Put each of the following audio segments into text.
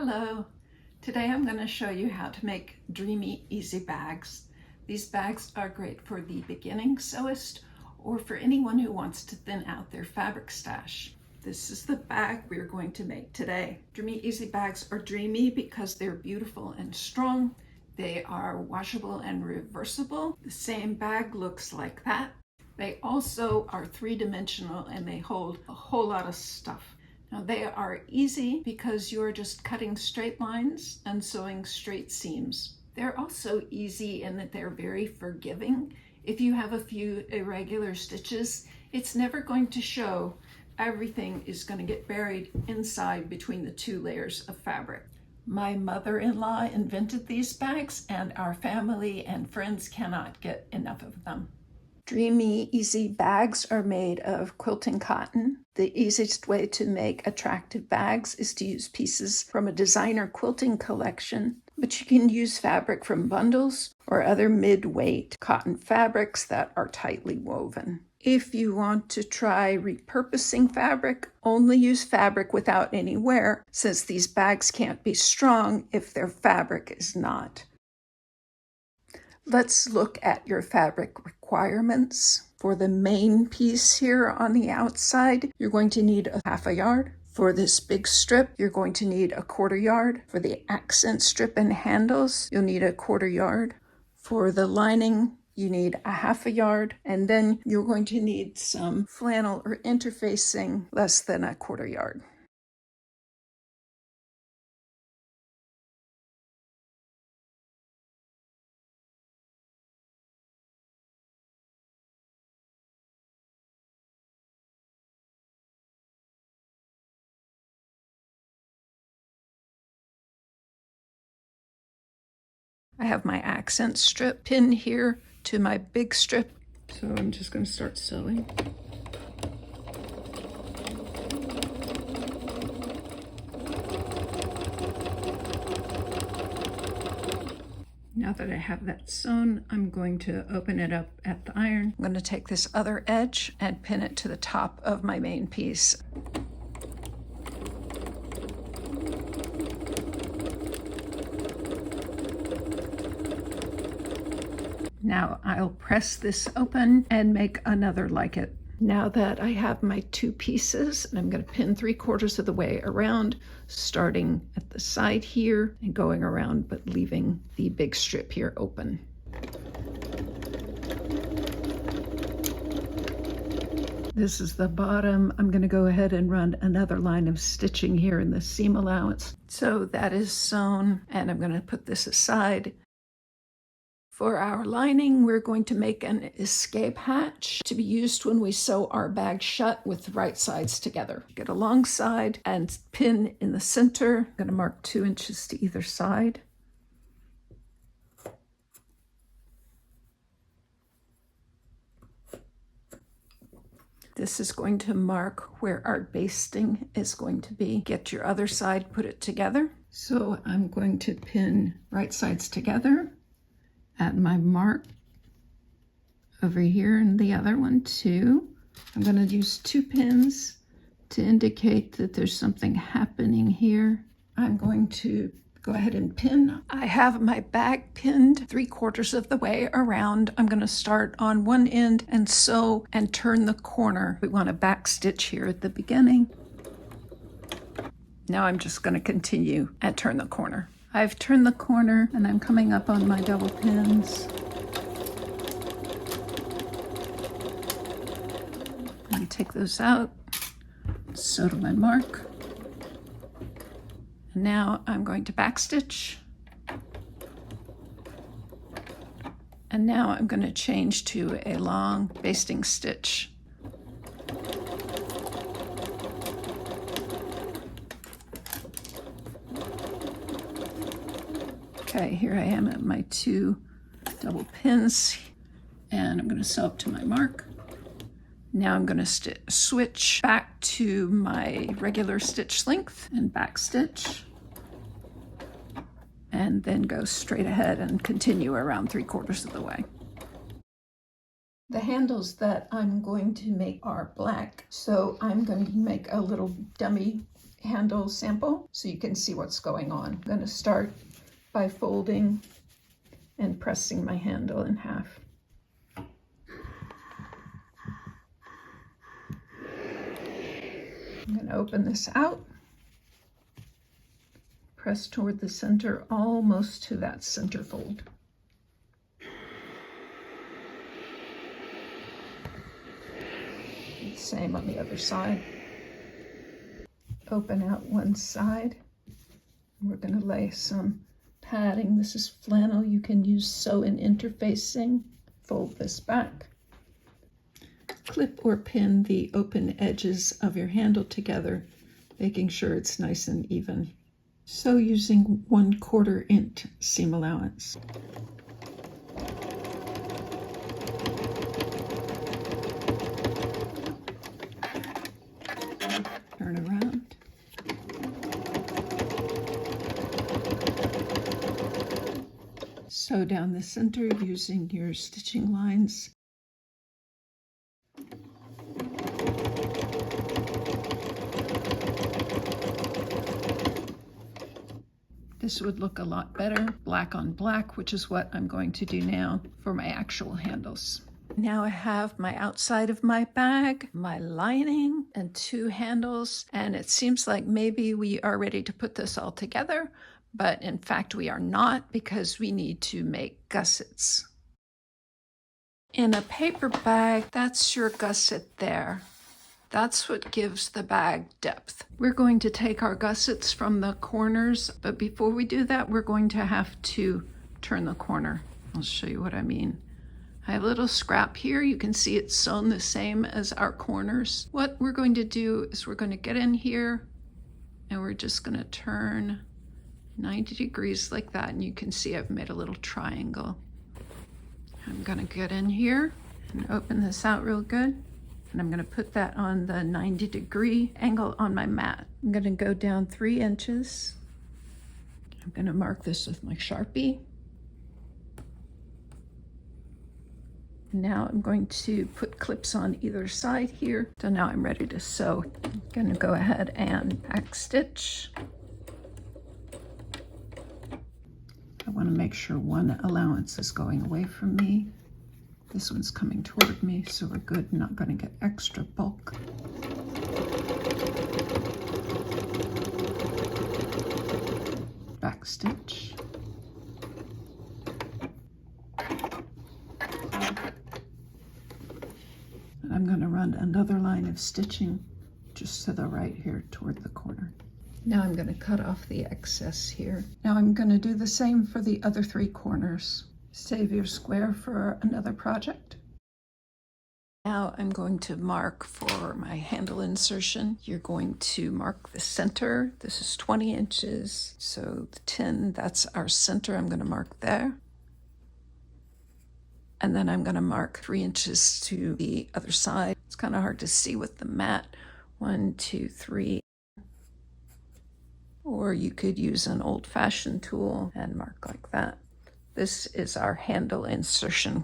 Hello! Today I'm going to show you how to make Dreamy Easy Bags. These bags are great for the beginning sewist or for anyone who wants to thin out their fabric stash. This is the bag we're going to make today. Dreamy Easy Bags are dreamy because they're beautiful and strong. They are washable and reversible. The same bag looks like that. They also are three-dimensional and they hold a whole lot of stuff. Now they are easy because you're just cutting straight lines and sewing straight seams. They're also easy in that they're very forgiving. If you have a few irregular stitches, it's never going to show. Everything is going to get buried inside between the two layers of fabric. My mother-in-law invented these bags and our family and friends cannot get enough of them. Dreamy Easy Bags are made of quilting cotton. The easiest way to make attractive bags is to use pieces from a designer quilting collection, but you can use fabric from bundles or other mid-weight cotton fabrics that are tightly woven. If you want to try repurposing fabric, only use fabric without any wear, since these bags can't be strong if their fabric is not. Let's look at your fabric requirements. For the main piece here on the outside, you're going to need a half a yard. For this big strip, you're going to need a 1/4 yard. For the accent strip and handles, you'll need a 1/4 yard. For the lining, you need a half a yard. And then you're going to need some flannel or interfacing less than a 1/4 yard. I have my accent strip pinned here to my big strip, so I'm just going to start sewing. Now that I have that sewn, I'm going to open it up at the iron. I'm going to take this other edge and pin it to the top of my main piece. Now I'll press this open and make another like it. Now that I have my two pieces, and I'm going to pin 3/4 of the way around, starting at the side here and going around, but leaving the big strip here open. This is the bottom. I'm going to go ahead and run another line of stitching here in the seam allowance. So that is sewn, and I'm going to put this aside. For our lining, we're going to make an escape hatch to be used when we sew our bag shut with the right sides together. Get a long side and pin in the center. I'm going to mark 2 inches to either side. This is going to mark where our basting is going to be. Get your other side, put it together. So I'm going to pin right sides together at my mark over here, and the other one too. I'm going to use 2 pins to indicate that there's something happening here. I'm going to go ahead and pin. I have my bag pinned 3/4 of the way around. I'm going to start on one end and sew and turn the corner. We want a back stitch here at the beginning. Now I'm just going to continue and turn the corner. I've turned the corner and I'm coming up on my double pins. And take those out, sew to my mark. And now I'm going to backstitch. And now I'm going to change to a long basting stitch. Okay, here I am at my 2 double pins, and I'm going to sew up to my mark. Now I'm going to switch back to my regular stitch length and back stitch, and then go straight ahead and continue around 3/4 of the way. The handles that I'm going to make are black, so I'm going to make a little dummy handle sample so you can see what's going on. I'm going to start by folding and pressing my handle in half. I'm going to open this out, press toward the center, almost to that center fold. Same on the other side. Open out one side. We're going to lay some padding. This is flannel. You can use sew-in interfacing. Fold this back. Clip or pin the open edges of your handle together, making sure it's nice and even. Sew using 1/4 inch seam allowance. Turn around. Sew down the center using your stitching lines. This would look a lot better, black on black, which is what I'm going to do now for my actual handles. Now I have my outside of my bag, my lining, and 2 handles, and it seems like maybe we are ready to put this all together, but in fact we are not, because we need to make gussets. In a paper bag, that's your gusset there. That's what gives the bag depth. We're going to take our gussets from the corners, but before we do that, we're going to have to turn the corner. I'll show you what I mean. I have a little scrap here. You can see it's sewn the same as our corners. What we're going to do is we're going to get in here and we're just going to turn 90 degrees like that. And you can see I've made a little triangle. I'm going to get in here and open this out real good. And I'm going to put that on the 90-degree angle on my mat. I'm going to go down 3 inches. I'm going to mark this with my Sharpie. Now I'm going to put clips on either side here. So now I'm ready to sew. I'm going to go ahead and back stitch. I want to make sure one allowance is going away from me. This one's coming toward me, so we're good. I'm not going to get extra bulk. Back stitch. And I'm going to run another line of stitching just to the right here toward the corner. Now I'm going to cut off the excess here. Now I'm going to do the same for the other 3 corners. Save your square for another project. Now I'm going to mark for my handle insertion. You're going to mark the center. This is 20 inches. So the 10, that's our center. I'm going to mark there. And then I'm going to mark 3 inches to the other side. It's kind of hard to see with the mat. 1, 2, 3. Or you could use an old-fashioned tool and mark like that. This is our handle insertion.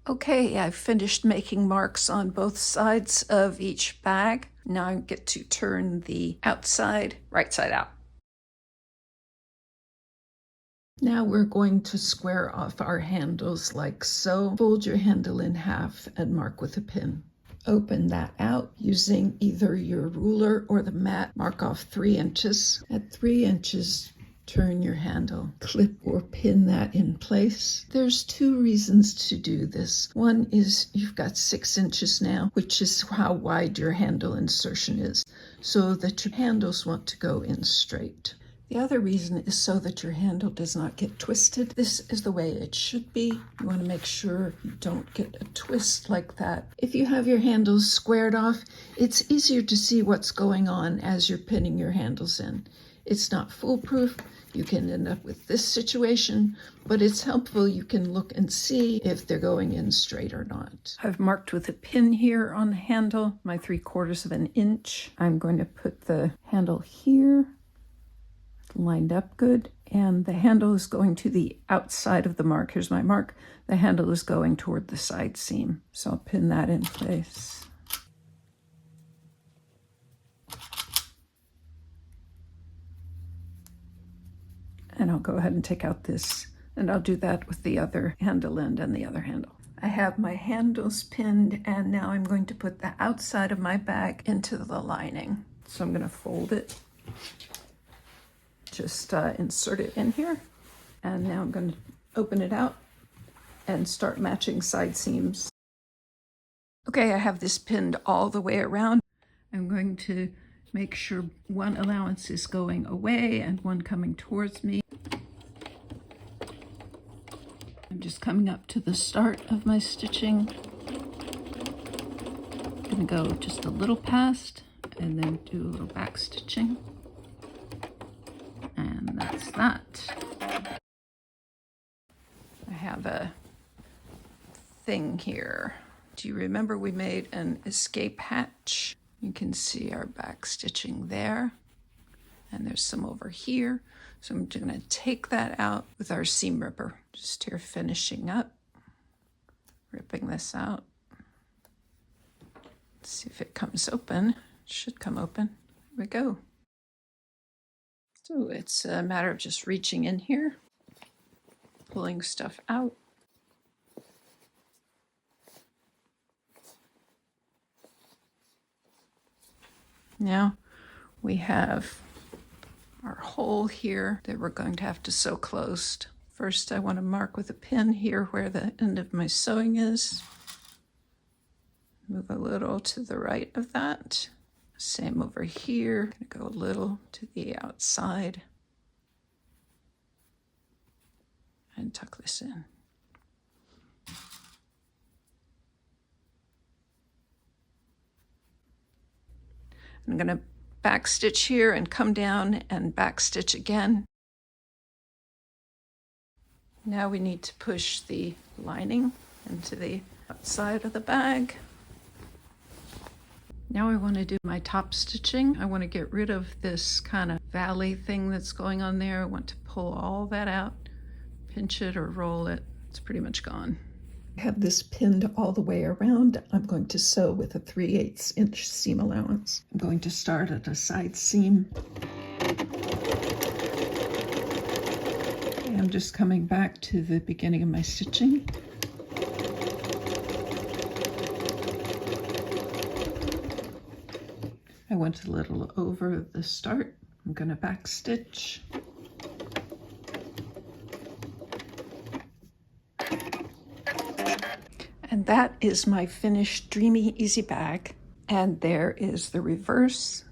Okay, I've finished making marks on both sides of each bag. Now I get to turn the outside right side out. Now we're going to square off our handles like so. Fold your handle in half and mark with a pin. Open that out using either your ruler or the mat. Mark off 3 inches. At 3 inches, turn your handle. Clip or pin that in place. There's 2 reasons to do this. One is you've got 6 inches now, which is how wide your handle insertion is, so that your handles want to go in straight. The other reason is so that your handle does not get twisted. This is the way it should be. You want to make sure you don't get a twist like that. If you have your handles squared off, it's easier to see what's going on as you're pinning your handles in. It's not foolproof. You can end up with this situation, but it's helpful. You can look and see if they're going in straight or not. I've marked with a pin here on the handle, my 3/4 of an inch. I'm going to put the handle here, lined up good, and the handle is going to the outside of the mark. Here's my mark. The handle is going toward the side seam. So I'll pin that in place. And I'll go ahead and take out this, and I'll do that with the other handle end and the other handle. I have my handles pinned, and now I'm going to put the outside of my bag into the lining. So I'm going to fold it, just insert it in here, and now I'm going to open it out and start matching side seams. Okay, I have this pinned all the way around. I'm going to make sure one allowance is going away and one coming towards me. I'm just coming up to the start of my stitching. I'm gonna go just a little past and then do a little back stitching. And that's that. I have a thing here. Do you remember we made an escape hatch? You can see our back stitching there. And there's some over here. So I'm going to take that out with our seam ripper. Just here finishing up, ripping this out. Let's see if it comes open. It should come open. Here we go. So it's a matter of just reaching in here, pulling stuff out. Now we have our hole here that we're going to have to sew closed. First, I want to mark with a pin here where the end of my sewing is. Move a little to the right of that. Same over here. Go a little to the outside and tuck this in. I'm going to back stitch here and come down and back stitch again. Now we need to push the lining into the outside of the bag. Now I want to do my top stitching. I want to get rid of this kind of valley thing that's going on there. I want to pull all that out, pinch it or roll it. It's pretty much gone. I have this pinned all the way around. I'm going to sew with a 3/8 inch seam allowance. I'm going to start at a side seam. Okay, I'm just coming back to the beginning of my stitching. I went a little over the start. I'm going to back stitch. And that is my finished Dreamy Easy Bag. And there is the reverse.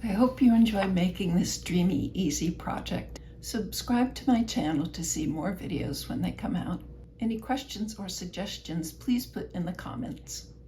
I hope you enjoy making this Dreamy Easy project. Subscribe to my channel to see more videos when they come out. Any questions or suggestions, please put in the comments.